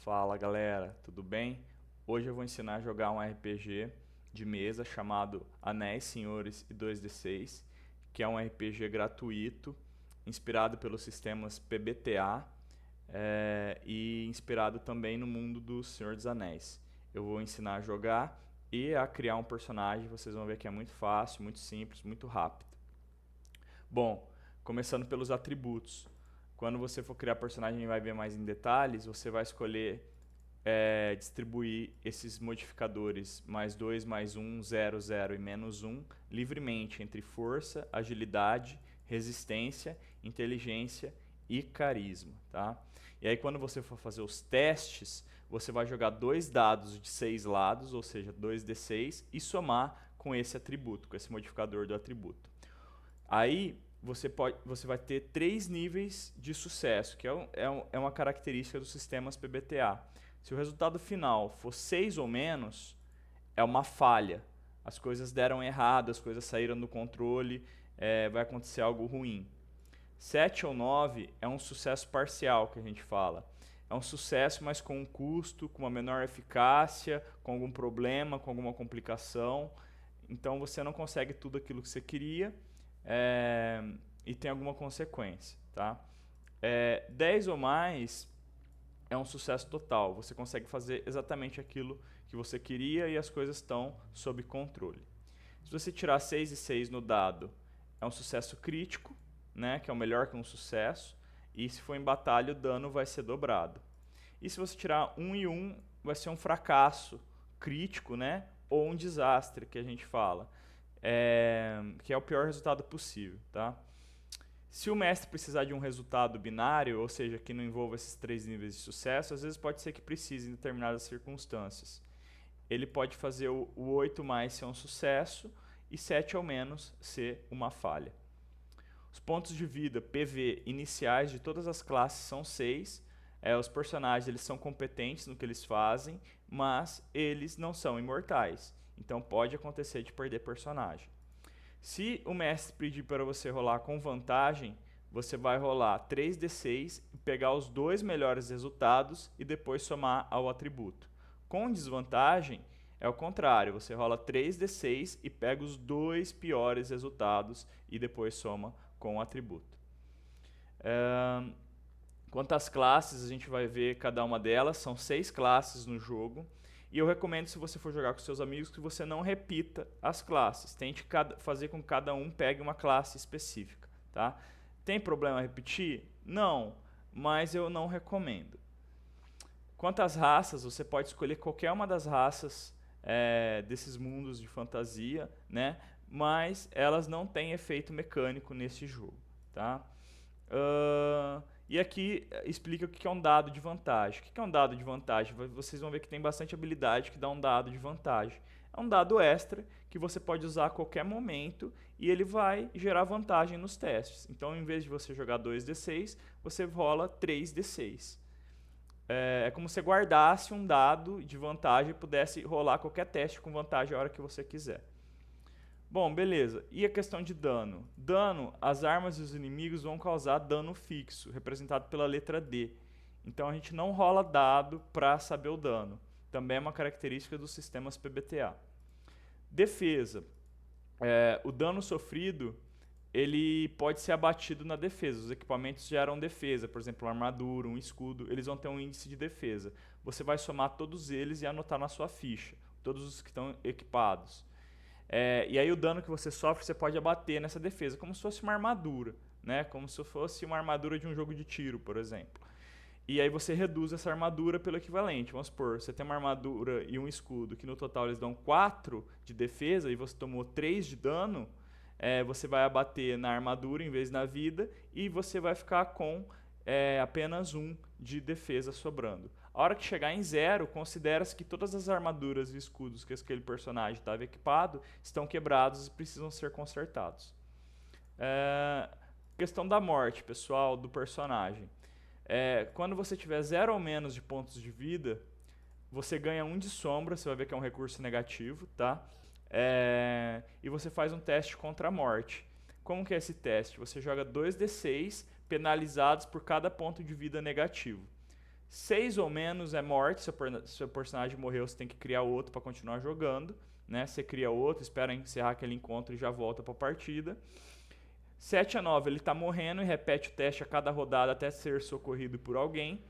Fala galera, tudo bem? Hoje eu vou ensinar a jogar um RPG de mesa chamado Anéis, Senhores e 2D6, que é um RPG gratuito, inspirado pelos sistemas PBTA e inspirado também no mundo do Senhor dos Anéis. Eu vou ensinar a jogar e a criar um personagem, vocês vão ver que é muito fácil, muito simples, muito rápido. Bom, começando pelos atributos. Quando você for criar personagem e vai ver mais em detalhes, você vai escolher distribuir esses modificadores mais 2, mais 1, 0, 0 e menos 1 livremente entre força, agilidade, resistência, inteligência e carisma. Tá? E aí quando você for fazer os testes, você vai jogar dois dados de 6 lados, ou seja, 2d6, e somar com esse atributo, com esse modificador do atributo. Aí você vai ter 3 níveis de sucesso, que é uma característica dos sistemas PBTA. Se o resultado final for 6 ou menos, é uma falha. As coisas deram errado, as coisas saíram do controle, vai acontecer algo ruim. 7 ou 9 é um sucesso parcial, que a gente fala. É um sucesso, mas com um custo, com uma menor eficácia, com algum problema, com alguma complicação. Então você não consegue tudo aquilo que você queria e tem alguma consequência. Tá? 10 ou mais é um sucesso total. Você consegue fazer exatamente aquilo que você queria e as coisas estão sob controle. Se você tirar 6 e 6 no dado, é um sucesso crítico, né, que é o melhor que um sucesso. E se for em batalha, o dano vai ser dobrado. E se você tirar 1 e 1, vai ser um fracasso crítico, né, ou um desastre, que a gente fala. Que é o pior resultado possível. Tá? Se o mestre precisar de um resultado binário, ou seja, que não envolva esses 3 níveis de sucesso, às vezes pode ser que precise em determinadas circunstâncias. Ele pode fazer o 8 mais ser um sucesso e 7 ou menos ser uma falha. Os pontos de vida PV iniciais de todas as classes são 6. Os personagens eles são competentes no que eles fazem, mas eles não são imortais. Então pode acontecer de perder personagem. Se o mestre pedir para você rolar com vantagem, você vai rolar 3d6 e pegar os 2 melhores resultados e depois somar ao atributo. Com desvantagem, é o contrário, você rola 3d6 e pega os 2 piores resultados e depois soma com o atributo. Quanto às classes, a gente vai ver cada uma delas, são 6 classes no jogo. E eu recomendo, se você for jogar com seus amigos, que você não repita as classes. Tente fazer com que cada um pegue uma classe específica. Tá? Tem problema repetir? Não, mas eu não recomendo. Quanto às raças, você pode escolher qualquer uma das raças desses mundos de fantasia, né? Mas elas não têm efeito mecânico nesse jogo. Tá? E aqui explica o que é um dado de vantagem. O que é um dado de vantagem? Vocês vão ver que tem bastante habilidade que dá um dado de vantagem. É um dado extra que você pode usar a qualquer momento e ele vai gerar vantagem nos testes. Então, em vez de você jogar 2d6, você rola 3d6. É como se você guardasse um dado de vantagem e pudesse rolar qualquer teste com vantagem a hora que você quiser. Bom, beleza. E a questão de dano? Dano, as armas e os inimigos vão causar dano fixo, representado pela letra D. Então a gente não rola dado para saber o dano. Também é uma característica dos sistemas PBTA. Defesa. O dano sofrido ele pode ser abatido na defesa. Os equipamentos geram defesa, por exemplo, uma armadura, um escudo, eles vão ter um índice de defesa. Você vai somar todos eles e anotar na sua ficha, todos os que estão equipados. E aí o dano que você sofre, você pode abater nessa defesa, como se fosse uma armadura, né? Como se fosse uma armadura de um jogo de tiro, por exemplo. E aí você reduz essa armadura pelo equivalente. Vamos supor, você tem uma armadura e um escudo, que no total eles dão 4 de defesa, e você tomou 3 de dano, você vai abater na armadura em vez na vida, e você vai ficar com apenas 1 de defesa sobrando. A hora que chegar em 0, considera-se que todas as armaduras e escudos que aquele personagem estava equipado estão quebrados e precisam ser consertados. Questão da morte, pessoal, do personagem. Quando você tiver 0 ou menos de pontos de vida, você ganha 1 de sombra, você vai ver que é um recurso negativo, tá? E você faz um teste contra a morte. Como que é esse teste? Você joga 2d6 penalizados por cada ponto de vida negativo. 6 ou menos é morte. Seu personagem morreu, você tem que criar outro para continuar jogando, né? Você cria outro, espera encerrar aquele encontro e já volta para a partida. 7 a 9, ele está morrendo e repete o teste a cada rodada até ser socorrido por alguém.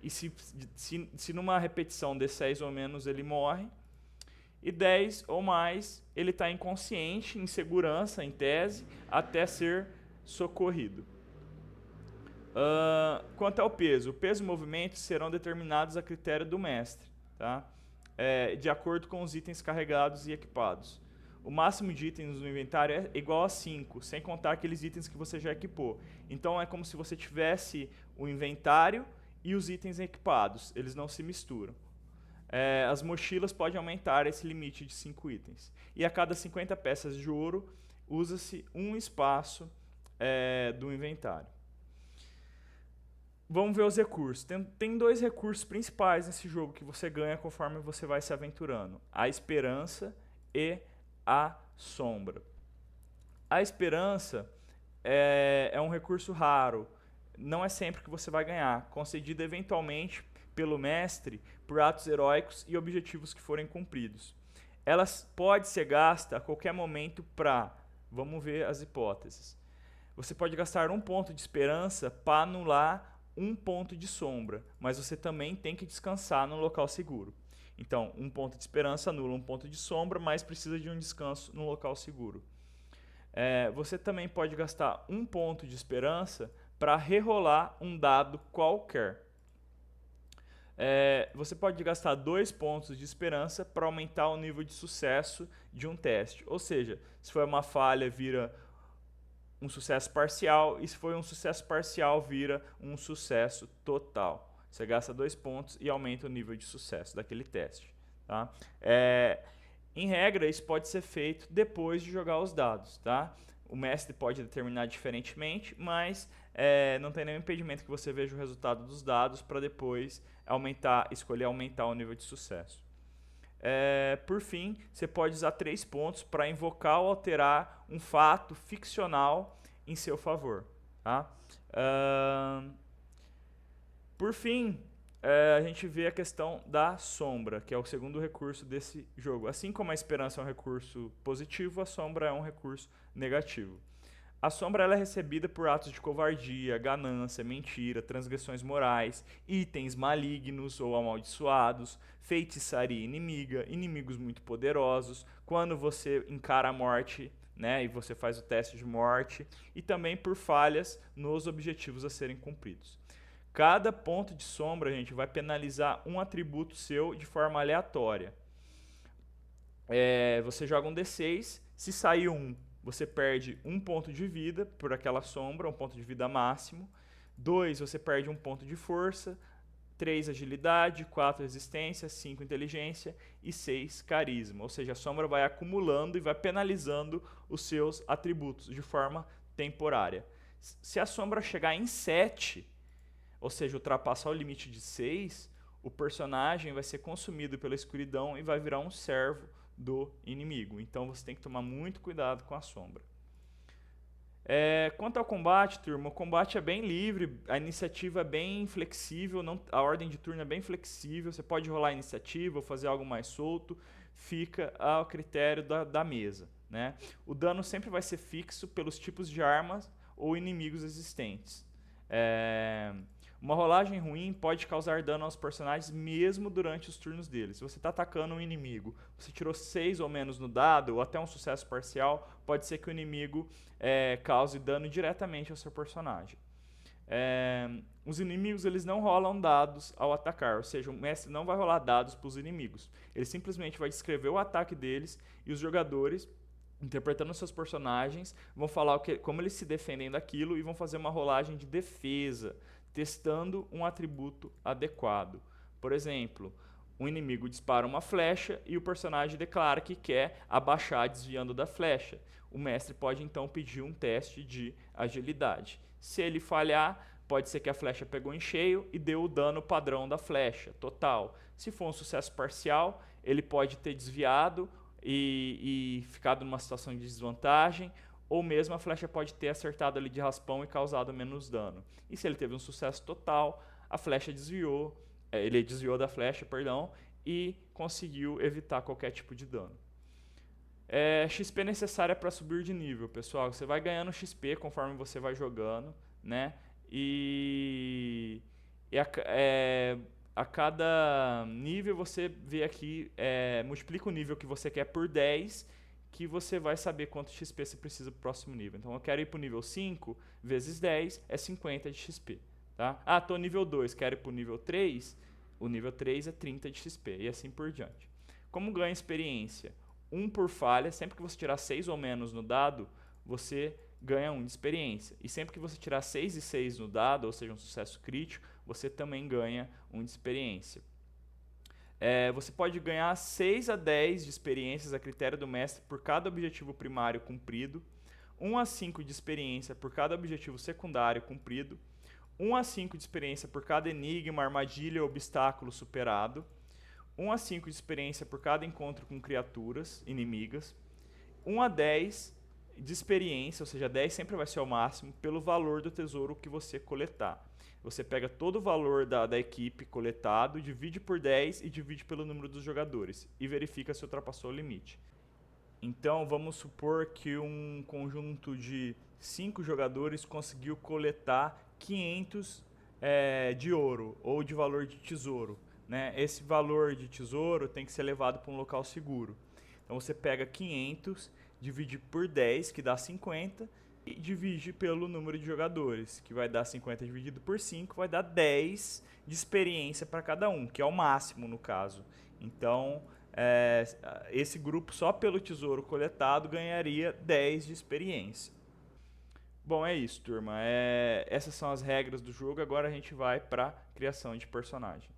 E se numa repetição de 6 ou menos ele morre. E 10 ou mais, ele está inconsciente, em segurança, em tese, até ser socorrido. Quanto ao peso, o peso e o movimento serão determinados a critério do mestre, tá? De acordo com os itens carregados e equipados. O máximo de itens no inventário é igual a 5, sem contar aqueles itens que você já equipou. Então é como se você tivesse o inventário e os itens equipados, eles não se misturam. As mochilas podem aumentar esse limite de 5 itens. E a cada 50 peças de ouro, usa-se um espaço do inventário. Vamos ver os recursos. Tem 2 recursos principais nesse jogo que você ganha conforme você vai se aventurando. A esperança e a sombra. A esperança é um recurso raro. Não é sempre que você vai ganhar. Concedido eventualmente pelo mestre por atos heróicos e objetivos que forem cumpridos. Ela pode ser gasta a qualquer momento para... Vamos ver as hipóteses. Você pode gastar 1 ponto de esperança para anular 1 ponto de sombra, mas você também tem que descansar no local seguro. Então, 1 ponto de esperança anula 1 ponto de sombra, mas precisa de um descanso no local seguro. Você também pode gastar 1 ponto de esperança para rerolar um dado qualquer. Você pode gastar 2 pontos de esperança para aumentar o nível de sucesso de um teste. Ou seja, se for uma falha, vira um sucesso parcial, e se for um sucesso parcial, vira um sucesso total. Você gasta 2 pontos e aumenta o nível de sucesso daquele teste. Tá? Em regra, isso pode ser feito depois de jogar os dados. Tá? O mestre pode determinar diferentemente, mas não tem nenhum impedimento que você veja o resultado dos dados para depois escolher aumentar o nível de sucesso. Por fim, você pode usar 3 pontos para invocar ou alterar um fato ficcional em seu favor. Tá? Por fim, a gente vê a questão da sombra, que é o segundo recurso desse jogo. Assim como a esperança é um recurso positivo, a sombra é um recurso negativo. A sombra ela é recebida por atos de covardia, ganância, mentira, transgressões morais, itens malignos ou amaldiçoados, feitiçaria inimiga, inimigos muito poderosos, quando você encara a morte, né, e você faz o teste de morte, e também por falhas nos objetivos a serem cumpridos. Cada ponto de sombra, gente, vai penalizar um atributo seu de forma aleatória. Você joga um D6, se sair um, você perde 1 ponto de vida por aquela sombra, 1 ponto de vida máximo. 2, você perde 1 ponto de força. 3, agilidade. 4, resistência. 5, inteligência. E 6, carisma. Ou seja, a sombra vai acumulando e vai penalizando os seus atributos de forma temporária. Se a sombra chegar em 7, ou seja, ultrapassar o limite de 6, o personagem vai ser consumido pela escuridão e vai virar um servo do inimigo. Então você tem que tomar muito cuidado com a sombra. Quanto ao combate, turma, o combate é bem livre, a iniciativa é bem flexível, a ordem de turno é bem flexível, você pode rolar a iniciativa ou fazer algo mais solto, fica ao critério da mesa. Né? O dano sempre vai ser fixo pelos tipos de armas ou inimigos existentes. Uma rolagem ruim pode causar dano aos personagens mesmo durante os turnos deles. Se você está atacando um inimigo, você tirou 6 ou menos no dado, ou até um sucesso parcial, pode ser que o inimigo cause dano diretamente ao seu personagem. Os inimigos eles não rolam dados ao atacar, ou seja, o mestre não vai rolar dados para os inimigos. Ele simplesmente vai descrever o ataque deles e os jogadores, interpretando seus personagens, vão falar como eles se defendem daquilo e vão fazer uma rolagem de defesa, testando um atributo adequado. Por exemplo, um inimigo dispara uma flecha e o personagem declara que quer abaixar desviando da flecha. O mestre pode então pedir um teste de agilidade. Se ele falhar, pode ser que a flecha pegou em cheio e deu o dano padrão da flecha, total. Se for um sucesso parcial, ele pode ter desviado e ficado numa situação de desvantagem, ou mesmo a flecha pode ter acertado ali de raspão e causado menos dano. E se ele teve um sucesso total, a flecha desviou Ele desviou da flecha, perdão, e conseguiu evitar qualquer tipo de dano. XP necessária para subir de nível, pessoal. Você vai ganhando XP conforme você vai jogando, né? E a cada nível você vê aqui, multiplica o nível que você quer por 10, que você vai saber quanto XP você precisa para o próximo nível. Então eu quero ir para o nível 5 vezes 10 é 50 de XP. Tá? Tô nível 2, quero ir para o nível 3, o nível 3 é 30 de XP e assim por diante. Como ganha experiência? 1 por falha, sempre que você tirar 6 ou menos no dado, você ganha 1 de experiência. E sempre que você tirar 6 e 6 no dado, ou seja, um sucesso crítico, você também ganha 1 de experiência. Você pode ganhar 6 a 10 de experiências a critério do mestre por cada objetivo primário cumprido, 1 a 5 de experiência por cada objetivo secundário cumprido, 1 a 5 de experiência por cada enigma, armadilha ou obstáculo superado, 1 a 5 de experiência por cada encontro com criaturas inimigas, 1 a 10 de experiência, ou seja, 10 sempre vai ser o máximo, pelo valor do tesouro que você coletar. Você pega todo o valor da equipe coletado, divide por 10 e divide pelo número dos jogadores, e verifica se ultrapassou o limite. Então, vamos supor que um conjunto de 5 jogadores conseguiu coletar 500 de ouro, ou de valor de tesouro. Né? Esse valor de tesouro tem que ser levado para um local seguro. Então você pega 500, divide por 10, que dá 50, e divide pelo número de jogadores, que vai dar 50 dividido por 5, vai dar 10 de experiência para cada um, que é o máximo no caso. Então, esse grupo só pelo tesouro coletado ganharia 10 de experiência. Bom, é isso, turma. Essas são as regras do jogo. Agora a gente vai para criação de personagem.